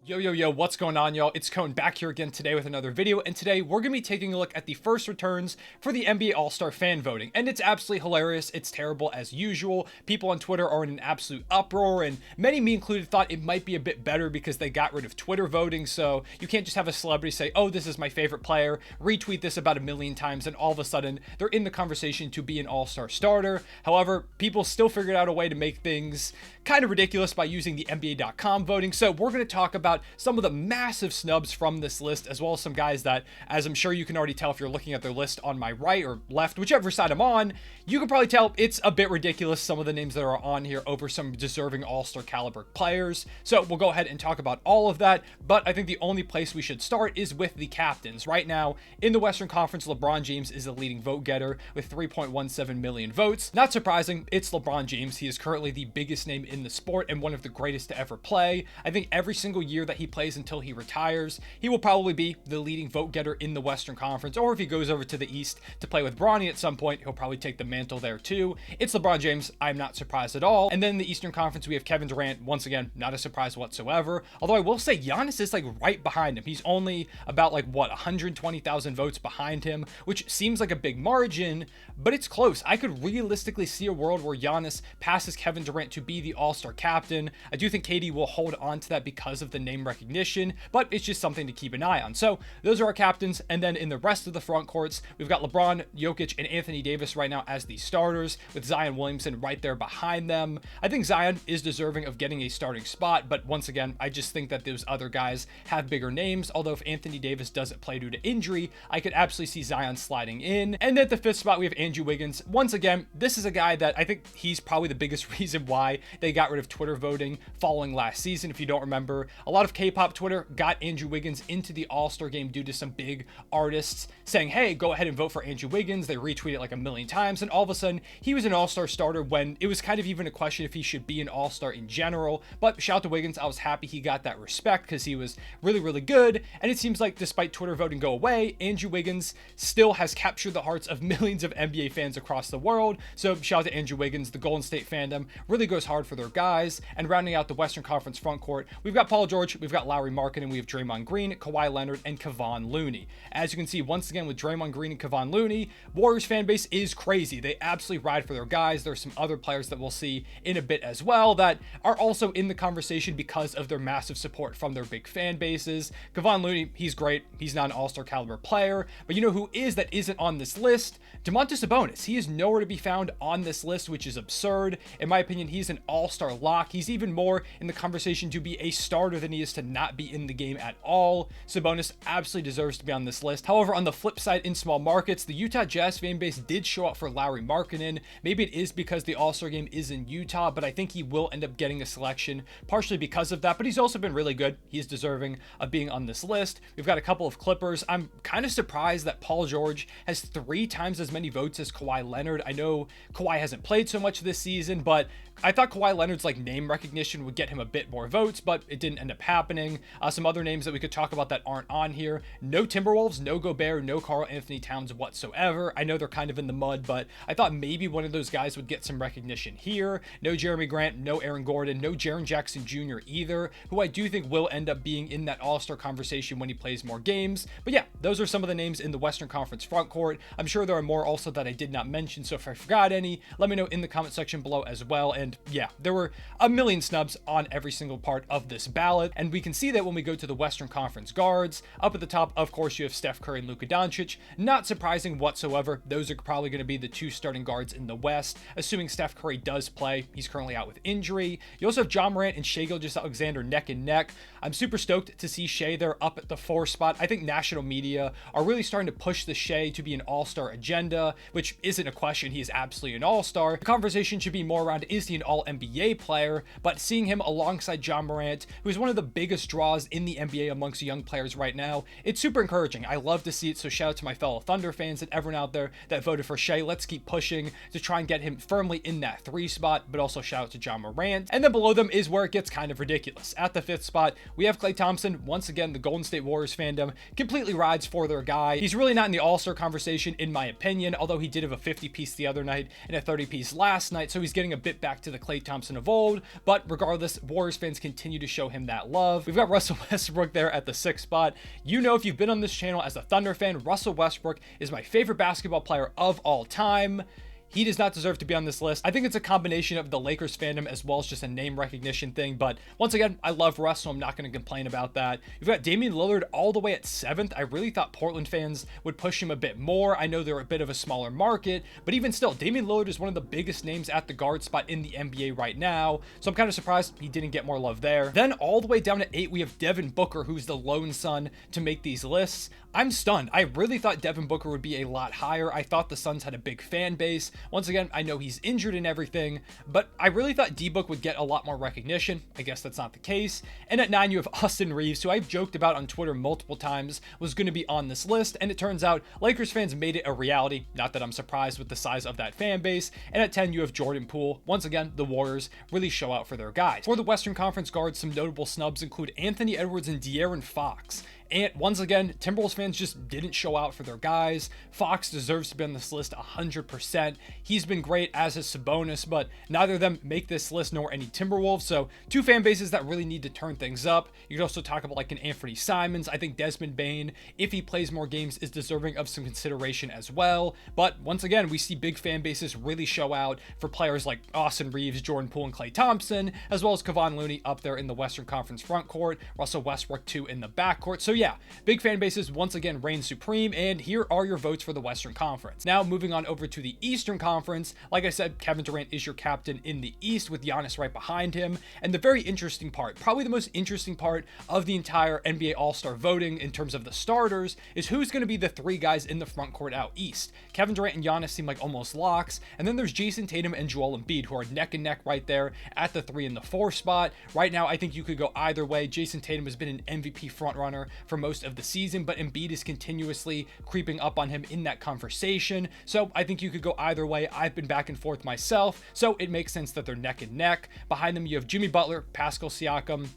Yo, what's going on, y'all? It's Cone back here again today with another video, and today we're going to be taking a look at the first returns for the NBA All-Star fan voting, and it's absolutely hilarious. It's terrible as usual. People on Twitter are in an absolute uproar, and many, me included, thought it might be a bit better because they got rid of Twitter voting, so you can't just have a celebrity say, oh, this is my favorite player, retweet this about a million times, and all of a sudden, they're in the conversation to be an All-Star starter. However, people still figured out a way to make things kind of ridiculous by using the NBA.com voting, so we're going to talk about some of the massive snubs from this list, as well as some guys that, as I'm sure you can already tell if you're looking at their list on my right or left, whichever side I'm on, you can probably tell it's a bit ridiculous, some of the names that are on here over some deserving All-Star caliber players. So we'll go ahead and talk about all of that, but I think the only place we should start is with the captains. Right now, in the Western Conference, LeBron James is the leading vote getter with 3.17 million votes. Not surprising, it's LeBron James. He is currently the biggest name in the sport and one of the greatest to ever play. I think every single year that he plays until he retires, he will probably be the leading vote getter in the Western Conference, or if he goes over to the East to play with Bronny at some point, he'll probably take the mantle there too. It's LeBron James. I'm not surprised at all. And then in the Eastern Conference, we have Kevin Durant. Once again, not a surprise whatsoever. Although I will say Giannis is like right behind him. He's only about 120,000 votes behind him, which seems like a big margin, but it's close. I could realistically see a world where Giannis passes Kevin Durant to be the All-Star captain. I do think KD will hold on to that because of the name recognition, but it's just something to keep an eye on. So those are our captains, and then in the rest of the front courts, we've got LeBron, Jokic, and Anthony Davis right now as the starters, with Zion Williamson right there behind them. I think Zion is deserving of getting a starting spot, but once again, I just think that those other guys have bigger names, although if Anthony Davis doesn't play due to injury, I could absolutely see Zion sliding in. And at the fifth spot, we have Andrew Wiggins. Once again, this is a guy that I think he's probably the biggest reason why they got rid of Twitter voting following last season. If you don't remember, a lot of K-pop Twitter got Andrew Wiggins into the All-Star game due to some big artists saying, hey, go ahead and vote for Andrew Wiggins. They retweeted like a million times, and all of a sudden, he was an All-Star starter when it was kind of even a question if he should be an All-Star in general. But shout out to Wiggins. I was happy he got that respect because he was really, really good. And it seems like despite Twitter voting go away, Andrew Wiggins still has captured the hearts of millions of NBA fans across the world. So shout out to Andrew Wiggins. The Golden State fandom really goes hard for their guys. And rounding out the Western Conference front court, we've got Paul George, we've got Lauri Markkanen, we have Draymond Green, Kawhi Leonard, and Kevon Looney. As you can see, once again, with Draymond Green and Kevon Looney, Warriors fan base is crazy. They absolutely ride for their guys. There's some other players that we'll see in a bit as well that are also in the conversation because of their massive support from their big fan bases. Kevon Looney, he's great. He's not an All-Star caliber player, but you know who is that isn't on this list? Domantas Sabonis. He is nowhere to be found on this list, which is absurd. In my opinion, he's an All-Star lock. He's even more in the conversation to be a starter than he is to not be in the game at all. Sabonis absolutely deserves to be on this list. However, on the flip side, in small markets, the Utah Jazz fan base did show up for Lauri Markkanen. Maybe it is because the All-Star game is in Utah, but I think he will end up getting a selection partially because of that, but he's also been really good. He's deserving of being on this list. We've got a couple of Clippers. I'm kind of surprised that Paul George has 3 times as many votes as Kawhi Leonard. I know Kawhi hasn't played so much this season, but I thought Kawhi Leonard's name recognition would get him a bit more votes, but it didn't end up happening. Some other names that we could talk about that aren't on here. No Timberwolves, no Gobert, no Karl Anthony Towns whatsoever. I know they're kind of in the mud, but I thought maybe one of those guys would get some recognition here. No Jeremy Grant, no Aaron Gordon, no Jaren Jackson Jr. either, who I do think will end up being in that All-Star conversation when he plays more games. But yeah, those are some of the names in the Western Conference front court. I'm sure there are more also that I did not mention, so if I forgot any, let me know in the comment section below as well. And yeah, there were a million snubs on every single part of this ballot, and we can see that when we go to the Western Conference guards. Up at the top, of course, you have Steph Curry and Luka Doncic. Not surprising whatsoever. Those are probably going to be the 2 starting guards in the West, assuming Steph Curry does play. He's currently out with injury. You also have John Morant and Shai Gilgeous-Alexander neck and neck. I'm super stoked to see Shai there up at the 4 spot. I think national media are really starting to push the Shai to be an all-star agenda, which isn't a question. He is absolutely an all-star. The conversation should be more around, is he an all-NBA player? But seeing him alongside John Morant, who is one of the biggest draws in the NBA amongst young players right now, it's super encouraging. I love to see it, so shout out to my fellow Thunder fans and everyone out there that voted for Shai. Let's keep pushing to try and get him firmly in that 3 spot, but also shout out to John Morant. And then below them is where it gets kind of ridiculous. At the 5th spot, we have Klay Thompson. Once again, the Golden State Warriors fandom completely rides for their guy. He's really not in the All-Star conversation, in my opinion, although he did have a 50-piece the other night and a 30-piece last night, so he's getting a bit back to the Klay Thompson of old, but regardless, Warriors fans continue to show him that love. We've got Russell Westbrook there at the 6th spot. You know, if you've been on this channel as a Thunder fan, Russell Westbrook is my favorite basketball player of all time. He does not deserve to be on this list. I think it's a combination of the Lakers fandom as well as just a name recognition thing. But once again, I love Russ, so I'm not going to complain about that. You've got Damian Lillard all the way at 7th. I really thought Portland fans would push him a bit more. I know they're a bit of a smaller market, but even still, Damian Lillard is one of the biggest names at the guard spot in the NBA right now. So I'm kind of surprised he didn't get more love there. Then all the way down to 8, we have Devin Booker, who's the lone son to make these lists. I'm stunned. I really thought Devin Booker would be a lot higher. I thought the Suns had a big fan base. Once again, I know he's injured and everything, but I really thought D-Book would get a lot more recognition. I guess that's not the case. And at 9, you have Austin Reeves, who I've joked about on Twitter multiple times was going to be on this list, and it turns out Lakers fans made it a reality. Not that I'm surprised with the size of that fan base. And at 10, you have Jordan Poole. Once again, the Warriors really show out for their guys. For the Western Conference guards, some notable snubs include Anthony Edwards and De'Aaron Fox. And once again, Timberwolves fans just didn't show out for their guys. Fox deserves to be on this list 100%. He's been great, as is Sabonis, but neither of them make this list nor any Timberwolves. So two fan bases that really need to turn things up. You could also talk about like an Anthony Simons. I think Desmond Bane, if he plays more games, is deserving of some consideration as well. But once again, we see big fan bases really show out for players like Austin Reeves, Jordan Poole, and Klay Thompson, as well as Kevon Looney up there in the Western Conference front court, Russell Westbrook too in the backcourt. So yeah, big fan bases once again reign supreme, and here are your votes for the Western Conference. Now moving on over to the Eastern Conference, like I said, Kevin Durant is your captain in the East with Giannis right behind him. And the very interesting part, probably the most interesting part of the entire NBA All-Star voting in terms of the starters, is who's going to be the 3 guys in the front court out East. Kevin Durant and Giannis seem like almost locks, and then there's Jason Tatum and Joel Embiid, who are neck and neck right there at the 3 and the 4 spot. Right now, I think you could go either way. Jason Tatum has been an MVP frontrunner for most of the season, but Embiid is continuously creeping up on him in that conversation. So I think you could go either way. I've been back and forth myself, so it makes sense that they're neck and neck. Behind them, you have Jimmy Butler, Pascal Siakam,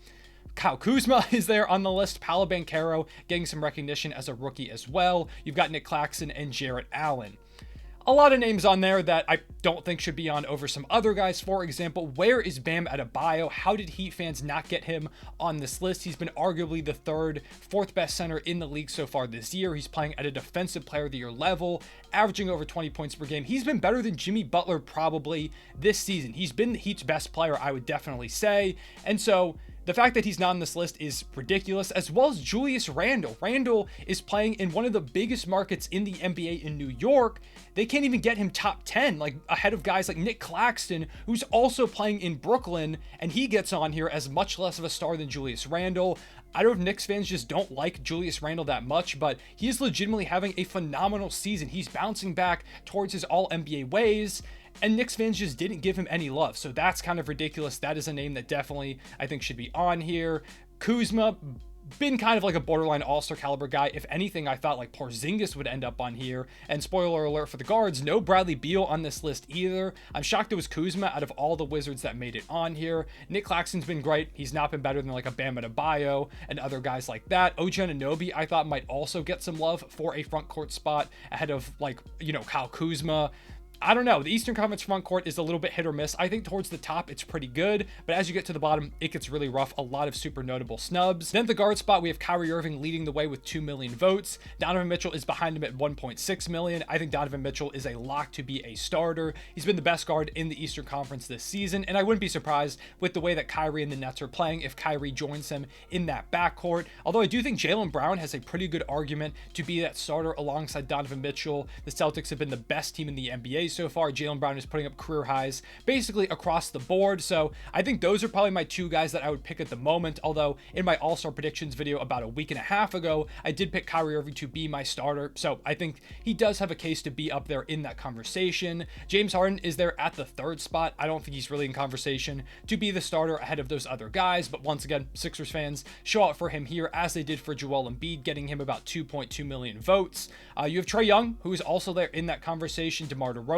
Kyle Kuzma is there on the list. Paolo Banchero getting some recognition as a rookie as well. You've got Nick Claxton and Jarrett Allen. A lot of names on there that I don't think should be on over some other guys. For example, where is Bam Adebayo? How did Heat fans not get him on this list? He's been arguably the 3rd, 4th best center in the league so far this year. He's playing at a defensive player of the year level, averaging over 20 points per game. He's been better than Jimmy Butler probably this season. He's been the Heat's best player, I would definitely say. And so the fact that he's not on this list is ridiculous, as well as Julius Randle. Randle is playing in one of the biggest markets in the NBA in New York. They can't even get him top 10, like ahead of guys like Nick Claxton, who's also playing in Brooklyn, and he gets on here as much less of a star than Julius Randle. I don't know if Knicks fans just don't like Julius Randle that much, but he is legitimately having a phenomenal season. He's bouncing back towards his all-NBA ways, and Knicks fans just didn't give him any love. So that's kind of ridiculous. That is a name that definitely I think should be on here. Kuzma, been kind of like a borderline all-star caliber guy. If anything, I thought like Porzingis would end up on here. And spoiler alert for the guards, no Bradley Beal on this list either. I'm shocked it was Kuzma out of all the Wizards that made it on here. Nick Claxton's been great. He's not been better than like a Bam Adebayo and other guys like that. OG Anunoby, I thought might also get some love for a front court spot ahead of like, you know, Kyle Kuzma. I don't know. The Eastern Conference front court is a little bit hit or miss. I think towards the top, it's pretty good, but as you get to the bottom, it gets really rough. A lot of super notable snubs. Then at the guard spot, we have Kyrie Irving leading the way with 2 million votes. Donovan Mitchell is behind him at 1.6 million. I think Donovan Mitchell is a lock to be a starter. He's been the best guard in the Eastern Conference this season, and I wouldn't be surprised with the way that Kyrie and the Nets are playing if Kyrie joins him in that backcourt. Although I do think Jaylen Brown has a pretty good argument to be that starter alongside Donovan Mitchell. The Celtics have been the best team in the NBA so far. Jaylen Brown is putting up career highs basically across the board. So I think those are probably my 2 guys that I would pick at the moment. Although in my All-Star predictions video about a week and a half ago, I did pick Kyrie Irving to be my starter. So I think he does have a case to be up there in that conversation. James Harden is there at the 3rd spot. I don't think he's really in conversation to be the starter ahead of those other guys. But once again, Sixers fans show out for him here as they did for Joel Embiid, getting him about 2.2 million votes. You have Trae Young, who is also there in that conversation, DeMar DeRozan,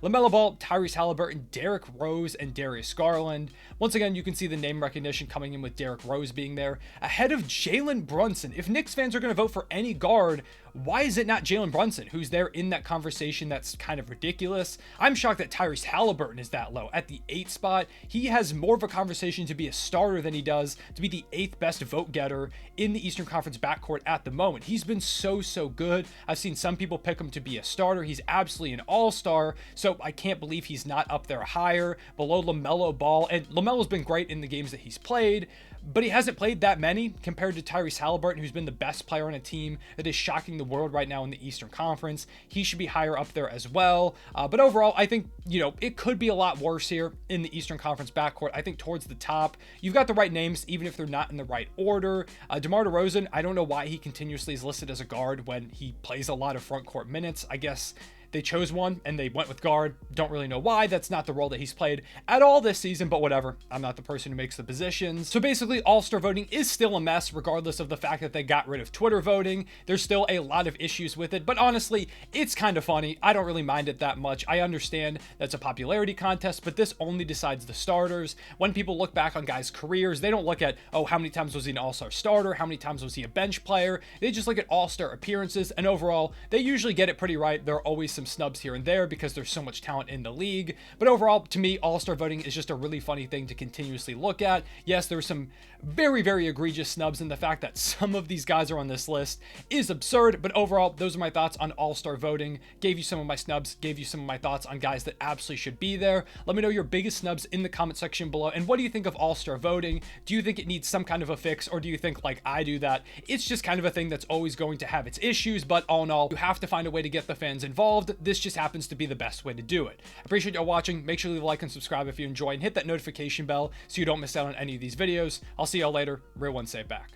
LaMelo Ball, Tyrese Halliburton, Derrick Rose, and Darius Garland. Once again, you can see the name recognition coming in with Derrick Rose being there ahead of Jalen Brunson. If Knicks fans are going to vote for any guard, why is it not Jalen Brunson, who's there in that conversation? That's kind of ridiculous. I'm shocked that Tyrese Halliburton is that low at the 8th spot. He has more of a conversation to be a starter than he does to be the 8th best vote getter in the Eastern Conference backcourt at the moment. He's been so good. I've seen some people pick him to be a starter. He's absolutely an all-star, so I can't believe he's not up there higher, below LaMelo Ball. And LaMelo's been great in the games that he's played, but he hasn't played that many compared to Tyrese Halliburton, who's been the best player on a team that is shocking the world right now in the Eastern Conference. He should be higher up there as well. But overall, I think, it could be a lot worse here in the Eastern Conference backcourt. I think towards the top, you've got the right names, even if they're not in the right order. DeMar DeRozan, I don't know why he continuously is listed as a guard when he plays a lot of front court minutes. I guess they chose one and they went with guard. Don't really know why. That's not the role that he's played at all this season, but whatever. I'm not the person who makes the positions. So basically, all-star voting is still a mess, regardless of the fact that they got rid of Twitter voting. There's still a lot of issues with it, but honestly, it's kind of funny. I don't really mind it that much. I understand that's a popularity contest, but this only decides the starters. When people look back on guys' careers, they don't look at, oh, how many times was he an all-star starter? How many times was he a bench player? They just look at all-star appearances, and overall, they usually get it pretty right. There are always some snubs here and there because there's so much talent in the league. But overall, to me, all-star voting is just a really funny thing to continuously look at. Yes, there's some very egregious snubs, and the fact that some of these guys are on this list is absurd. But overall, those are my thoughts on all-star voting. Gave you some of my snubs, gave you some of my thoughts on guys that absolutely should be there. Let me know your biggest snubs in the comment section below. And what do you think of all-star voting? Do you think it needs some kind of a fix, or do you think, like I do, that it's just kind of a thing that's always going to have its issues? But all in all, you have to find a way to get the fans involved. This just happens to be the best way to do it. I appreciate y'all watching. Make sure to leave a like and subscribe if you enjoy, and hit that notification bell so you don't miss out on any of these videos. I'll see y'all later. Real one, save back.